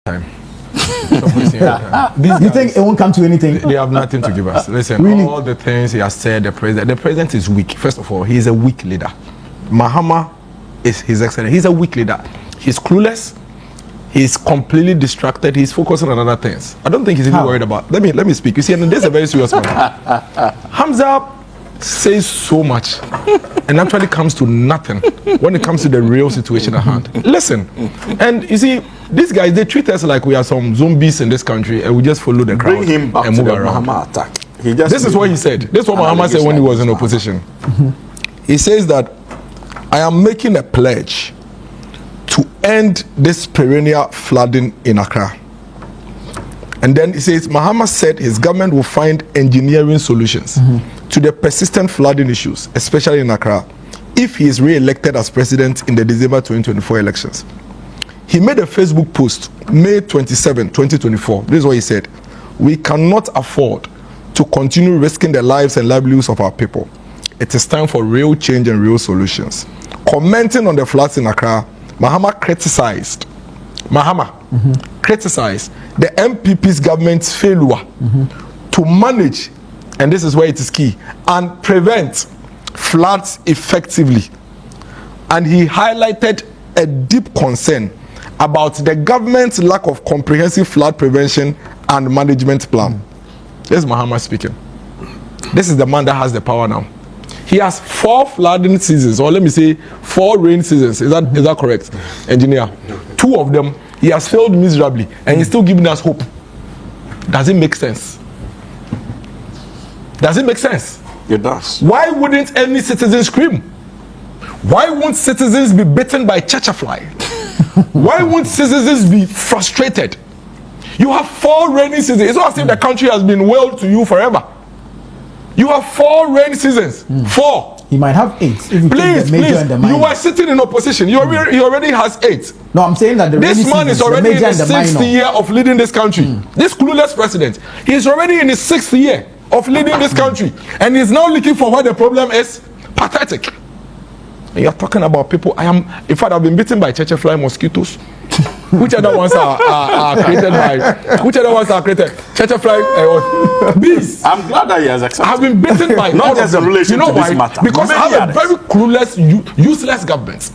time. You think it won't come to anything? They have nothing to give us. Listen, really? All the things he has said, the president is weak. First of all, he is a weak leader. Mahama is his excellence. He's a weak leader. He's clueless. He's completely distracted. He's focusing on other things. I don't think he's even worried about. Let me speak. You see, and this is a very serious matter. Hamza says so much and actually comes to nothing when it comes to the real situation at hand. Listen, and you see, these guys, they treat us like we are some zombies in this country and we just follow the crowd. Bring him back and to move the around. Mahama attack. This is what he said. This is what Mahama said when he was in opposition. He says that I am making a pledge to end this perennial flooding in Accra. And then he says, Mahama said his government will find engineering solutions to the persistent flooding issues, especially in Accra, if he is re-elected as president in the December 2024 elections. He made a Facebook post, May 27, 2024. This is what he said. We cannot afford to continue risking the lives and livelihoods of our people. It is time for real change and real solutions. Commenting on the floods in Accra, Mahama criticized the MPP's government's failure to manage, and this is where it is key, and prevent floods effectively. And he highlighted a deep concern about the government's lack of comprehensive flood prevention and management plan. This is Mahama speaking. This is the man that has the power now. He has 4 flooding seasons, or let me say 4 rain seasons. Is that correct, engineer? 2 of them, he has failed miserably, and he's still giving us hope. Does it make sense? Does it make sense? It does. Why wouldn't any citizen scream? Why won't citizens be bitten by fly? Why won't citizens be frustrated? You have 4 rainy seasons. It's not as if the country has been well to you forever. You have 4 rainy seasons. 4. He might have 8. If you Please, you are sitting in opposition. He already has 8. No, I'm saying that this man is already in his 6th year of leading this country. This clueless president, he is already in his 6th year of leading this country, and he's now looking for what the problem is. Pathetic. And you're talking about people. In fact, I've been bitten by fly mosquitoes. Which other ones are created by? Which other ones are created? Fly bees. I'm glad that he has accepted. I've been bitten by not just in relation to why? this matter. Because I have a very clueless, useless government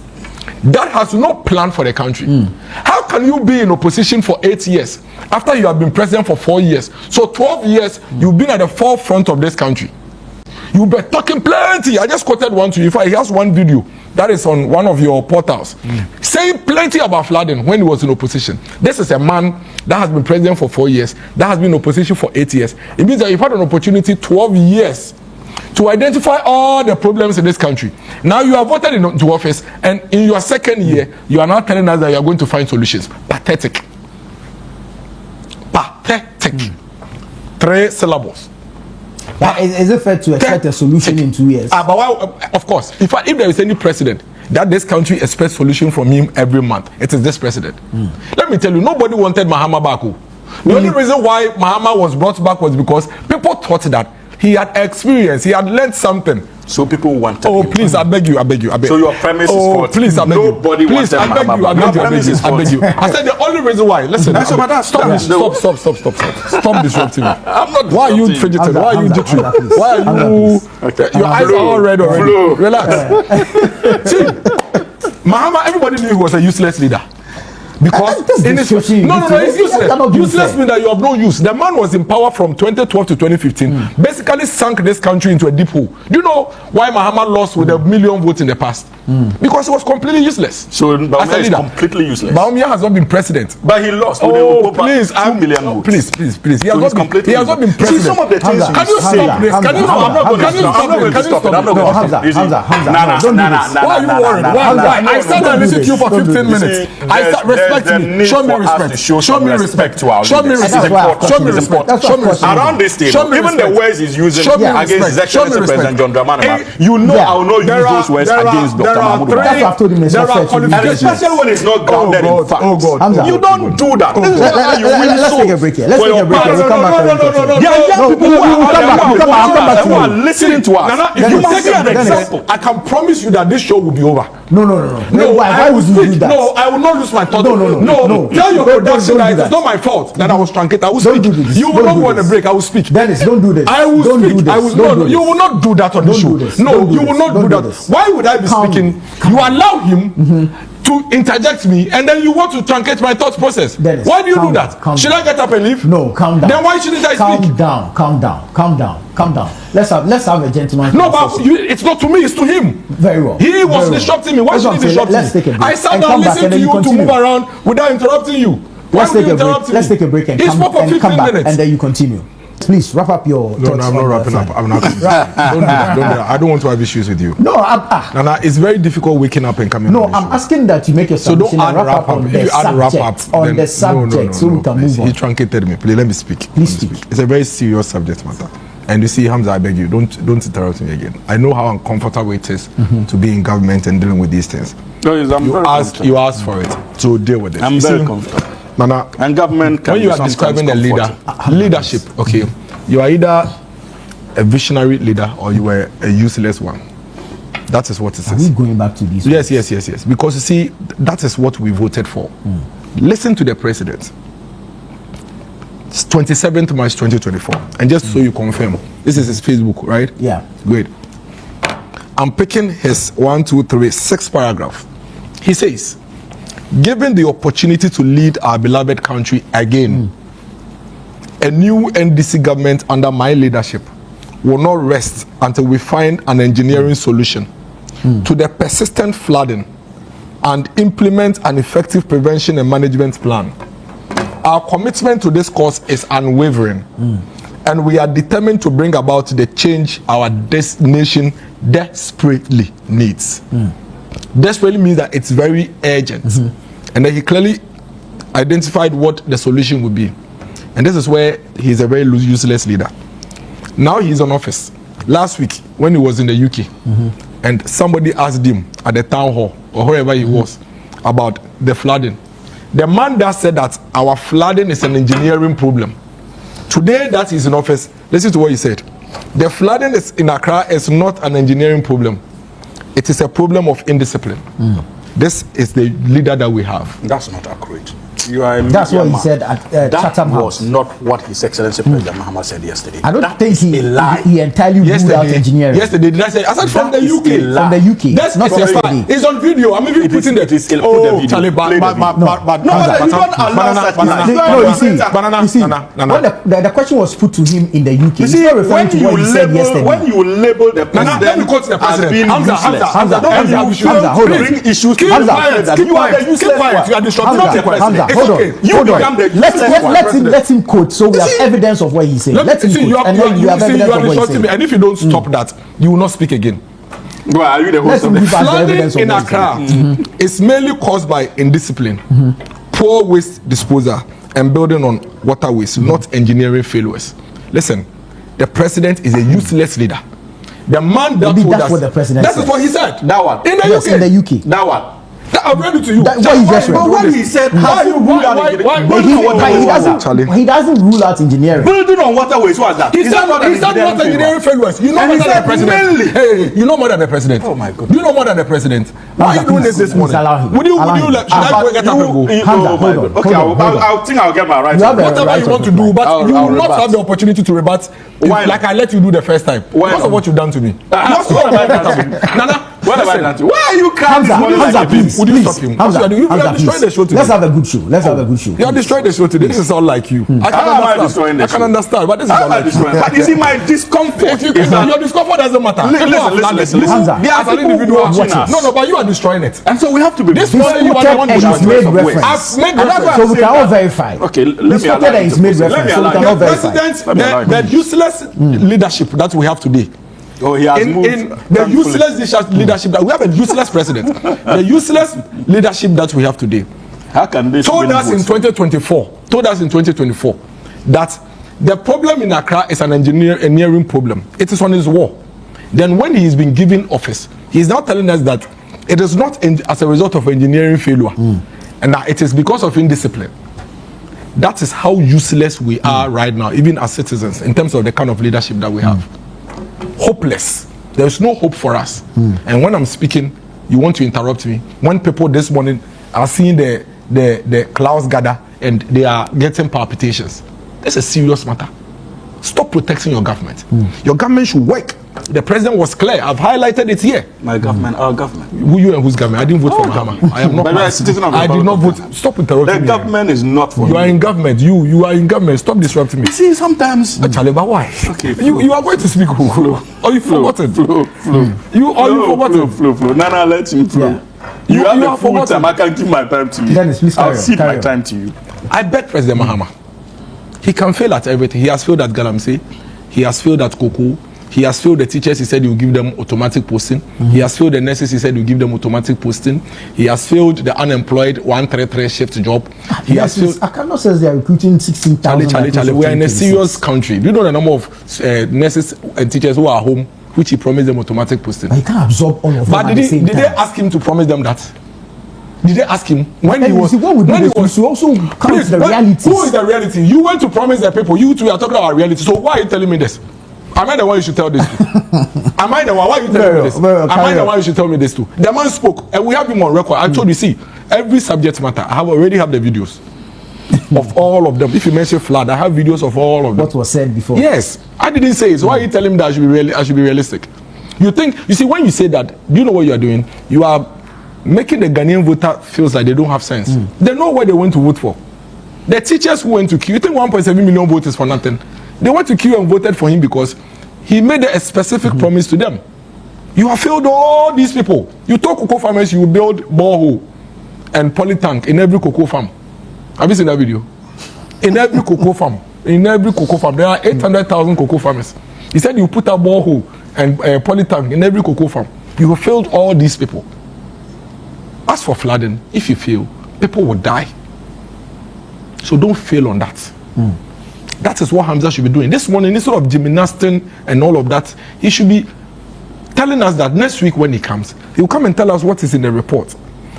that has no plan for the country. How can you be in opposition for 8 years after you have been president for 4 years? So 12 years you've been at the forefront of this country. You've been talking plenty. I just quoted one to you. In fact, he has one video that is on one of your portals saying plenty about flooding when he was in opposition. This is a man that has been president for 4 years, that has been in opposition for 8 years. It means that you've had an opportunity 12 years to identify all the problems in this country. Now you are voted into office, and in your 2nd year, you are now telling us that you are going to find solutions. Pathetic. Pathetic. 3 syllables. Is it fair to expect a solution in 2 years? But why, of course, if there is any president that this country expects solution from him every month, it is this president. Let me tell you, nobody wanted Mahama back. The only reason why Mahama was brought back was because people thought that he had experience, he had learned something. So people wanted him. Please, I beg you. So your premise is faulty. Please, I beg you. Nobody wanted Mahama. I beg you. I said the only reason why. Listen, stop disrupting me. I'm not. Why are you fidgeting? Why are you jittery? Why are you? Your eyes are all red already. Relax. See, Mahama, everybody knew he was a useless leader. Because in his it's useless. Useless means that you have no use. The man was in power from 2012 to 2015. Basically sank this country into a deep hole. Do you know why Mahama lost with 1 million votes in the past? Because he was completely useless. So Baumia is completely useless. Baumia has not been president. But he lost. Please, 2 million votes. Please. He has not been president. See, some of the things can you stop this? Can you stop it? I'm not going to stop it. Why are you worried? Why? I sat and listened to you for 15 minutes. Show me respect. Show me respect to our leaders. Around this table, even the words he's using against His Excellency President John Dramani Mahama, you know I will not use those words against Dr. Mahmoud Buhari. And especially when it's not grounded in fact. You don't do that. This is how you win. Let's take a break here. We'll come back. There are young people who are listening to us. If you take an example, I can promise you that this show will be over. No. Why would you do that? No, I will not lose my thought. No. No. Tell your production that it's not my fault that I was truncated. I will speak. You will not go on a break. I will speak. Dennis, don't do this. I will speak. I will no. You will not do that on the show. No, you will not do that. Why would I be speaking? You allow him to interject me, and then you want to truncate my thought process. Dennis, why do you do that? Should I get up and leave? No, calm down. Then why shouldn't I speak? Calm down. Let's have a gentleman. No, but it's not to me, it's to him. Very well. He was disrupting me. Why should he disrupt me? Let's take a break. I sat down listening to you to move around without interrupting you. Let's take a break and come back, and then you continue. Please wrap up your thoughts. No, I'm not wrapping up. I'm not. Don't do that. I don't want to have issues with you. No, Nana, it's very difficult waking up and coming. No, I'm asking that you make your submission and wrap up on the subject, so we can move on. He truncated me. Please let me speak. Please speak. It's a very serious subject matter. And you see, Hamza, I beg you, don't interrupt me again. I know how uncomfortable it is to be in government and dealing with these things. No, you asked for it, so deal with it. I'm very comfortable. Nana, and government can when you are describing a leadership, okay, you are either a visionary leader or you are a useless one. That is what it is. Are we going back to this? Yes. Because you see, that is what we voted for. Listen to the president. It's 27th March 2024. And just so you confirm, this is his Facebook, right? Yeah. Great. I'm picking his 6th paragraph. He says, given the opportunity to lead our beloved country again, a new NDC government under my leadership will not rest until we find an engineering solution to the persistent flooding and implement an effective prevention and management plan. Our commitment to this cause is unwavering, and we are determined to bring about the change our nation desperately needs. Desperately means that it's very urgent. And then he clearly identified what the solution would be. And this is where he's a very useless leader. Now he's on office. Last week, when he was in the UK, and somebody asked him at the town hall, or wherever he was, about the flooding. The man that said that our flooding is an engineering problem. Today that he's in office, listen to what he said. The flooding in Accra is not an engineering problem. It is a problem of indiscipline. This is the leader that we have. That's not accurate. You are That's what he said at Chatham House. That was not what His Excellency President Mahama said yesterday. I don't think he entirely ruled out engineering. Yesterday, did I say? I said from the UK. From the UK. That's not yesterday. It's on video. I'm even putting it. Oh, Charlie, the question was put to him in the UK. He's not referring to what he said yesterday. When you label the president, let me quote the president. Hamza, hold on. Bring issues. Hamza, you are the useless one. You are disrupting the president. Hold on. Let him quote so we have evidence of what he's saying. Let him quote and then you have evidence of what he's saying. And if you don't stop that, you will not speak again. Bro, are you the host of the flooding in Accra is mainly caused by indiscipline, poor waste disposal, and building on waterways, not engineering failures. Listen, the president is a useless leader. The man that told us, what the president that is what he said. That one. In the UK. In the UK. That one. I've read it to you. What he just read. But when he said, he doesn't rule out engineering. Building on waterways, what's that? He said not engineering failures. You know more than the president. Hey, you know more than the president. Oh my God. You know more than the president. Why are you doing this morning? Would you let? Should I go get up and go? Okay, I think I'll get my right. Whatever you want to do, but you will not have the opportunity to rebut. Like I let you do the first time. Because of what you've done to me. Nana. What have I done to you? Why are you crying? Hamza, please. Would you stop him? You are destroying the show today. Let's have a good show. You are destroying the show today. This is all like you. I can understand, but this is all like you. But you see, my discomfort. Your discomfort doesn't matter. Listen. Hamza, as an individual watching us. No, but you are destroying it. And so we have to be. This morning you are the one who has made reference. I've made reference. So we can all verify. Okay, let me allow you. The president, the useless leadership that we have today. Oh, he has moved. In the useless leadership that we have, a useless president. The useless leadership that we have today. How can they told us in 2024 that the problem in Accra is an engineering problem. It is on his wall. Then when he's been given office, he's now telling us that it is not as a result of engineering failure, and that it is because of indiscipline. That is how useless we are right now, even as citizens, in terms of the kind of leadership that we have. Hopeless. There is no hope for us. And when I'm speaking, you want to interrupt me. When people this morning are seeing the the clouds gather and they are getting palpitations. That's a serious matter. Stop protecting your government. Your government should work. The president was clear. I've highlighted it here. My government, our government. Who you and whose government? I didn't vote for Mahama. I am not. I did not vote. Stop interrupting me. The government is not for you. Are in government. You are in government. Stop disrupting me. You see, sometimes. Chaleba, why? Okay. You are going to speak. Flow. Or you forgotten? Flow. You forgotten? Flow. Nana, let him flow. Yeah. You have the full time. I can give my time to you. Dennis, please I'll cede my time to you. I bet President Mahama. He can fail at everything. He has failed at Galamsey. He has failed at Cocoa. He has failed the teachers. He said he will give them automatic posting. He has failed the nurses. He said he will give them automatic posting. He has failed the unemployed 133 shift job. He has failed. I cannot say they are recruiting 16,000. Charlie. We are in a serious country. Do you know the number of nurses and teachers who are home, which he promised them automatic posting? But he can't absorb all of them. But did they ask him to promise them that? Did they ask him when he was? Also count the reality. Who is the reality? You went to promise the people. You two are talking about reality. So why are you telling me this? Am I the one you should tell this to? Am I the one? Why are you telling me this? Am I the one you should tell me this to? The man spoke, and we have him on record. I told you, see, every subject matter. I already have the videos of all of them. If you mention flood, I have videos of all of them. What was said before? Yes, I didn't say it. So why are you telling me that I should be realistic? You see, when you say that, do you know what you are doing? You are making the Ghanaian voter feels like they don't have sense. They know what they went to vote for. The teachers who went to queue, you think 1.7 million voters for nothing? They went to queue and voted for him because he made a specific promise to them. You have failed all these people. You told cocoa farmers you will build borehole and polytank in every cocoa farm. Have you seen that video? In every cocoa farm, there are 800,000 cocoa farmers. He said you put a borehole and polytank in every cocoa farm. You have failed all these people. As for flooding, if you fail, people will die. So don't fail on that. That is what Hamza should be doing. This morning, instead of gymnasting and all of that, he should be telling us that next week when he comes, he will come and tell us what is in the report.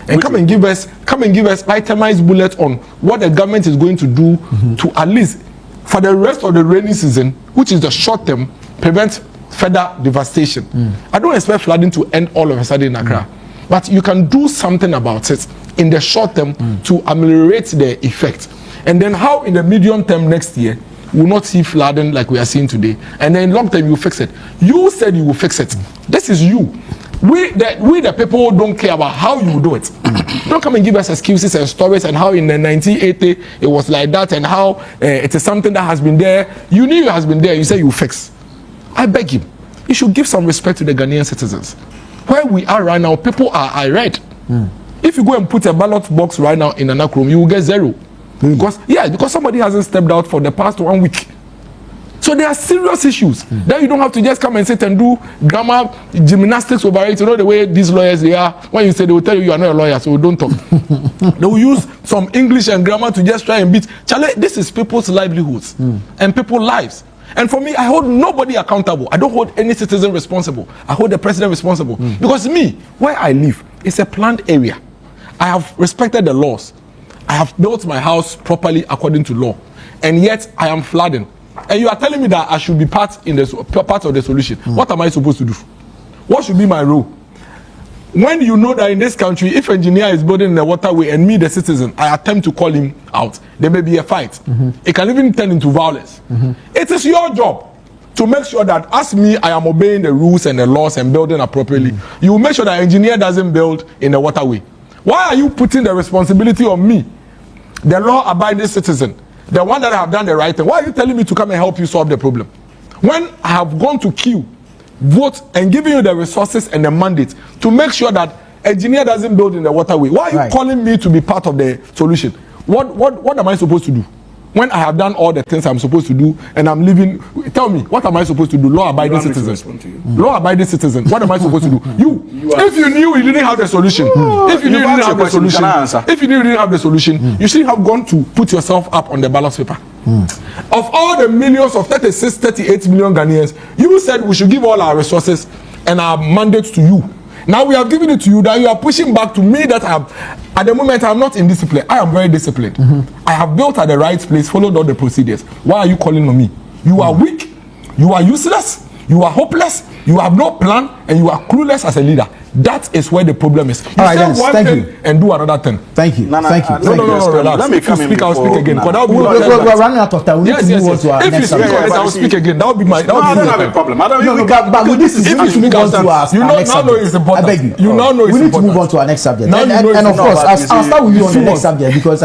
And come and give us itemized bullet on what the government is going to do to at least for the rest of the rainy season, which is the short term, prevent further devastation. I don't expect flooding to end all of a sudden in Accra. But you can do something about it in the short term to ameliorate the effect. And then how in the medium term next year, we will not see flooding like we are seeing today. And then in long term, you fix it. You said you will fix it. This is you. We the people don't care about how you do it. Don't come and give us excuses and stories and how in the 1980 it was like that and how it is something that has been there. You knew it has been there. You say you fix. I beg you. You should give some respect to the Ghanaian citizens. Where we are right now, people are irate. If you go and put a ballot box right now in an room, you will get 0. Because somebody hasn't stepped out for the past 1 week. So there are serious issues. Then you don't have to just come and sit and do grammar gymnastics over it. You know the way these lawyers they are. When you say, they will tell you are not a lawyer, so don't talk. They will use some English and grammar to just try and beat. Charlie, this is people's livelihoods and people's lives. And for me, I hold nobody accountable. I don't hold any citizen responsible. I hold the president responsible. Because me, where I live, it's a planned area. I have respected the laws. I have built my house properly according to law. And yet, I am flooding. And you are telling me that I should be part of the solution. What am I supposed to do? What should be my role? When you know that in this country, if engineer is building in the waterway and me, the citizen, I attempt to call him out, there may be a fight. It can even turn into violence. It is your job to make sure that as me, I am obeying the rules and the laws and building appropriately. You will make sure that engineer doesn't build in the waterway. Why are you putting the responsibility on me, the law-abiding citizen, the one that I have done the right thing? Why are you telling me to come and help you solve the problem? When I have gone to queue, vote, and giving you the resources and the mandate to make sure that engineer doesn't build in the waterway, why are you calling me to be part of the solution? What am I supposed to do? When I have done all the things I'm supposed to do and I'm living, tell me, what am I supposed to do? Law-abiding citizen. Law-abiding citizen. What am I supposed to do? If you knew you didn't have the solution, if you knew you didn't have the solution, you shouldn't have gone to put yourself up on the ballot paper. Of all the millions of 36, 38 million Ghanaians, you said we should give all our resources and our mandates to you. Now we have given it to you, that you are pushing back to me that I have, at the moment I am not indisciplined. I am very disciplined. I have built at the right place, followed all the procedures. Why are you calling on me? You are weak, you are useless, you are hopeless, you have no plan, and you are clueless as a leader. That is where the problem is. You right, say one thank thing you. and do another thing. Thank you. No, Thank you. No, relax. Let me come in. Speak, I'll speak again. We're running out of time. We need to move on to our if you next speak subject. on it, I'll speak again. That would be my. No, I don't have a problem. I don't. No, but we need to move on to our next subject. I beg you. You now know it's important. We need to move on to our next subject. Now you know and of it's course, important. I'll start with you on the next subject because